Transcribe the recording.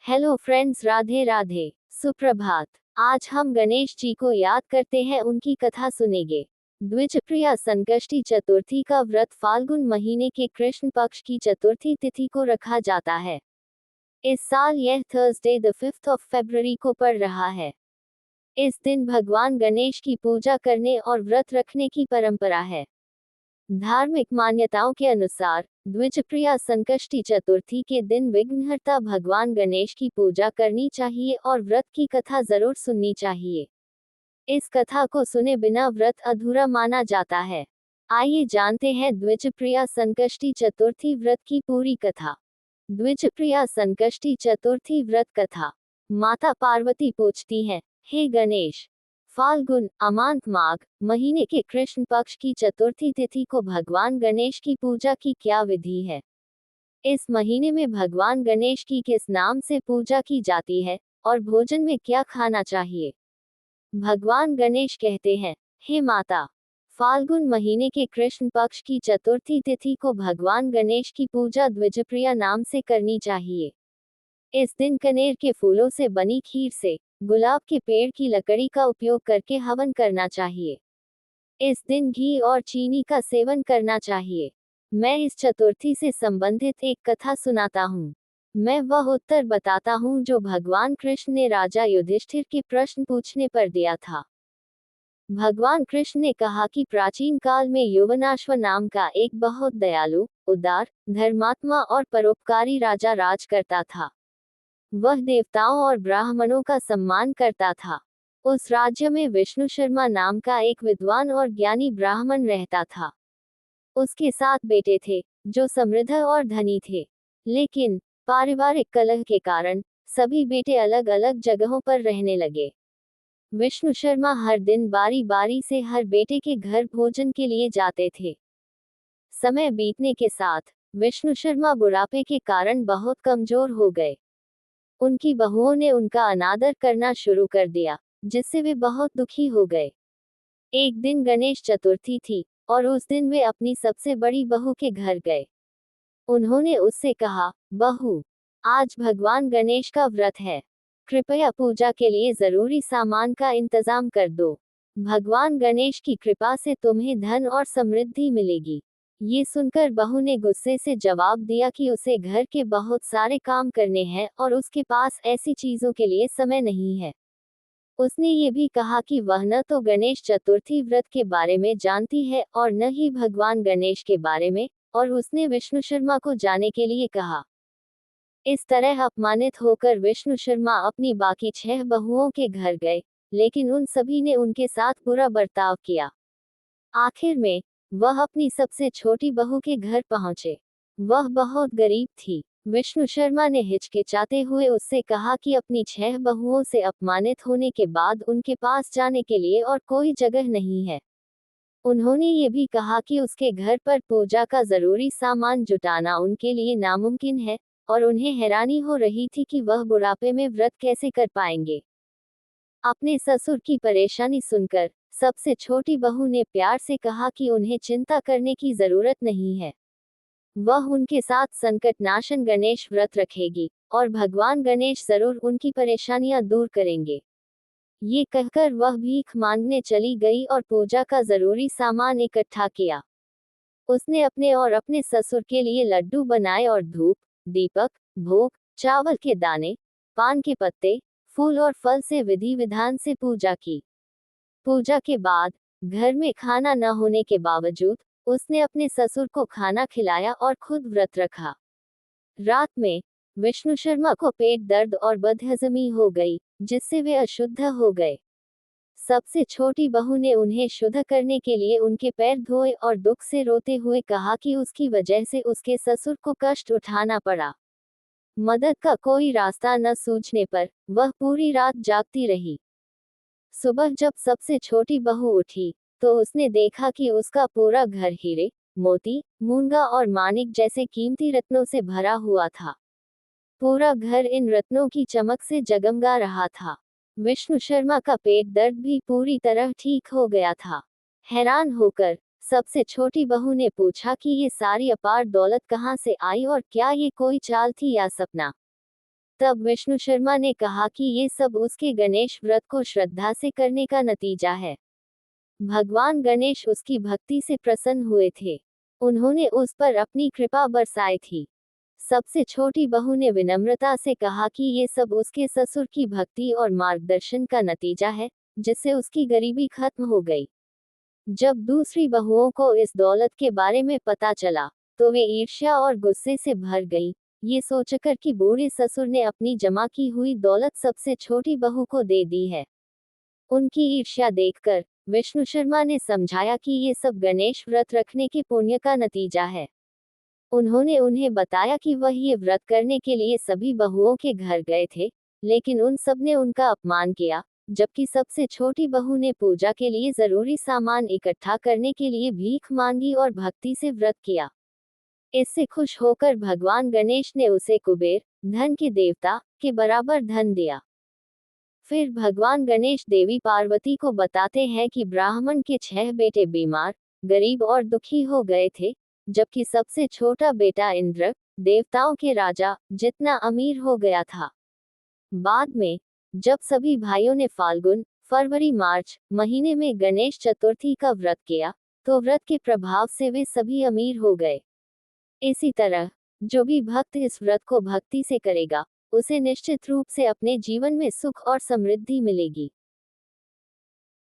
Hello friends, Radhe Radhe, सुप्रभात। आज हम गणेश जी को याद करते हैं, उनकी कथा सुनेंगे। द्विजप्रिया संकष्टी चतुर्थी का व्रत फाल्गुन महीने के कृष्ण पक्ष की चतुर्थी तिथि को रखा जाता है। इस साल यह Thursday the 5th of February को पड़ रहा है। इस दिन भगवान गणेश की पूजा करने और व्रत रखने की परंपरा है। धार्मिक मान्यताओं के अनुसार द्विजप्रिया संकष्टी चतुर्थी के दिन विघ्नहर्ता भगवान गणेश की पूजा करनी चाहिए और व्रत की कथा जरूर सुननी चाहिए। इस कथा को सुने बिना व्रत अधूरा माना जाता है। आइए जानते हैं द्विजप्रिया संकष्टी चतुर्थी व्रत की पूरी कथा। द्विजप्रिया संकष्टी चतुर्थी व्रत कथा। माता पार्वती पूछती हैं, हे गणेश, फाल्गुन अमांत माघ महीने के कृष्ण पक्ष की चतुर्थी तिथि को भगवान गणेश की पूजा की क्या विधि है? इस महीने में भगवान गणेश की किस नाम से पूजा की जाती है और भोजन में क्या खाना चाहिए? भगवान गणेश कहते हैं, हे माता, फाल्गुन महीने के कृष्ण पक्ष की चतुर्थी तिथि को भगवान गणेश की पूजा द्विजप्रिया नाम से करनी चाहिए। इस दिन कनेर के फूलों से बनी खीर से गुलाब के पेड़ की लकड़ी का उपयोग करके हवन करना चाहिए। इस दिन घी और चीनी का सेवन करना चाहिए। मैं इस चतुर्थी से संबंधित एक कथा सुनाता हूँ। मैं वह उत्तर बताता हूँ जो भगवान कृष्ण ने राजा युधिष्ठिर के प्रश्न पूछने पर दिया था। भगवान कृष्ण ने कहा कि प्राचीन काल में यौवनाश्व नाम का एक बहुत दयालु, उदार, धर्मात्मा और परोपकारी राजा राज करता था। वह देवताओं और ब्राह्मणों का सम्मान करता था। उस राज्य में विष्णु शर्मा नाम का एक विद्वान और ज्ञानी ब्राह्मण रहता था। उसके 7 बेटे थे, जो समृद्ध और धनी थे। लेकिन पारिवारिक कलह के कारण सभी बेटे अलग अलग जगहों पर रहने लगे। विष्णु शर्मा हर दिन बारी बारी से हर बेटे के घर भोजन के लिए जाते थे। समय बीतने के साथ विष्णु शर्मा बुढ़ापे के कारण बहुत कमजोर हो गए। उनकी बहुओं ने उनका अनादर करना शुरू कर दिया, जिससे वे बहुत दुखी हो गए। एक दिन गणेश चतुर्थी थी और उस दिन वे अपनी सबसे बड़ी बहू के घर गए। उन्होंने उससे कहा, बहू, आज भगवान गणेश का व्रत है। कृपया पूजा के लिए जरूरी सामान का इंतजाम कर दो। भगवान गणेश की कृपा से तुम्हें धन और समृद्धि मिलेगी। ये सुनकर बहू ने गुस्से से जवाब दिया कि उसे घर के बहुत सारे काम करने हैं और उसके पास ऐसी चीजों के लिए समय नहीं है। उसने ये भी कहा कि वह न तो गणेश चतुर्थी व्रत के बारे में जानती है और न ही भगवान गणेश के बारे में, और उसने विष्णु शर्मा को जाने के लिए कहा। इस तरह अपमानित होकर विष्णु शर्मा अपनी बाकी 6 बहुओं के घर गए, लेकिन उन सभी ने उनके साथ बुरा बर्ताव किया। आखिर में वह अपनी सबसे छोटी बहू के घर पहुंचे। वह बहुत गरीब थी। विष्णु शर्मा ने हिचकिचाते हुए उससे कहा कि अपनी 6 बहुओं से अपमानित होने के बाद उनके पास जाने के लिए और कोई जगह नहीं है। उन्होंने ये भी कहा कि उसके घर पर पूजा का जरूरी सामान जुटाना उनके लिए नामुमकिन है, और उन्हें हैरानी हो रही थी कि वह बुढ़ापे में व्रत कैसे कर पाएंगे। अपने ससुर की परेशानी सुनकर सबसे छोटी बहू ने प्यार से कहा कि उन्हें चिंता करने की जरूरत नहीं है। वह उनके साथ संकटनाशन गणेश व्रत रखेगी और भगवान गणेश जरूर उनकी परेशानियां दूर करेंगे। ये कहकर वह भीख मांगने चली गई और पूजा का जरूरी सामान इकट्ठा किया। उसने अपने और अपने ससुर के लिए लड्डू बनाए और धूप, दीपक, भोग, चावल के दाने, पान के पत्ते, फूल और फल से विधि विधान से पूजा की। पूजा के बाद घर में खाना न होने के बावजूद उसने अपने ससुर को खाना खिलाया और खुद व्रत रखा। रात में विष्णु शर्मा को पेट दर्द और बदहजमी हो गई, जिससे वे अशुद्ध हो गए। सबसे छोटी बहू ने उन्हें शुद्ध करने के लिए उनके पैर धोए और दुख से रोते हुए कहा कि उसकी वजह से उसके ससुर को कष्ट उठाना पड़ा। मदद का कोई रास्ता न सूझने पर वह पूरी रात जागती रही। सुबह जब सबसे छोटी बहू उठी, तो उसने देखा कि उसका पूरा घर हीरे, मोती, मूंगा और मानिक जैसे कीमती रत्नों से भरा हुआ था। पूरा घर इन रत्नों की चमक से जगमगा रहा था। विष्णु शर्मा का पेट दर्द भी पूरी तरह ठीक हो गया था। हैरान होकर सबसे छोटी बहू ने पूछा कि ये सारी अपार दौलत कहाँ से आई और क्या ये कोई चाल थी या सपना। तब विष्णु शर्मा ने कहा कि ये सब उसके गणेश व्रत को श्रद्धा से करने का नतीजा है। भगवान गणेश उसकी भक्ति से प्रसन्न हुए थे। उन्होंने उस पर अपनी कृपा बरसाई थी। सबसे छोटी बहू ने विनम्रता से कहा कि ये सब उसके ससुर की भक्ति और मार्गदर्शन का नतीजा है, जिससे उसकी गरीबी खत्म हो गई। जब दूसरी बहुओं को इस दौलत के बारे में पता चला, तो वे ईर्ष्या और गुस्से से भर गई, ये सोचकर कि बूढ़े ससुर ने अपनी जमा की हुई दौलत सबसे छोटी बहू को दे दी है। उनकी ईर्ष्या देखकर विष्णु शर्मा ने समझाया कि ये सब गणेश व्रत रखने के पुण्य का नतीजा है। उन्होंने उन्हें बताया कि वह ये व्रत करने के लिए सभी बहुओं के घर गए थे, लेकिन उन सब ने उनका अपमान किया, जबकि सबसे छोटी बहू ने पूजा के लिए जरूरी सामान इकट्ठा करने के लिए भीख मांगी और भक्ति से व्रत किया। इससे खुश होकर भगवान गणेश ने उसे कुबेर, धन के देवता, के बराबर धन दिया। फिर भगवान गणेश देवी पार्वती को बताते हैं कि ब्राह्मण के 6 बेटे बीमार, गरीब और दुखी हो गए थे, जबकि सबसे छोटा बेटा इंद्र, देवताओं के राजा, जितना अमीर हो गया था। बाद में जब सभी भाइयों ने फाल्गुन, फरवरी, मार्च महीने में गणेश चतुर्थी का व्रत किया, तो व्रत के प्रभाव से वे सभी अमीर हो गए। इसी तरह जो भी भक्त इस व्रत को भक्ति से करेगा, उसे निश्चित रूप से अपने जीवन में सुख और समृद्धि मिलेगी।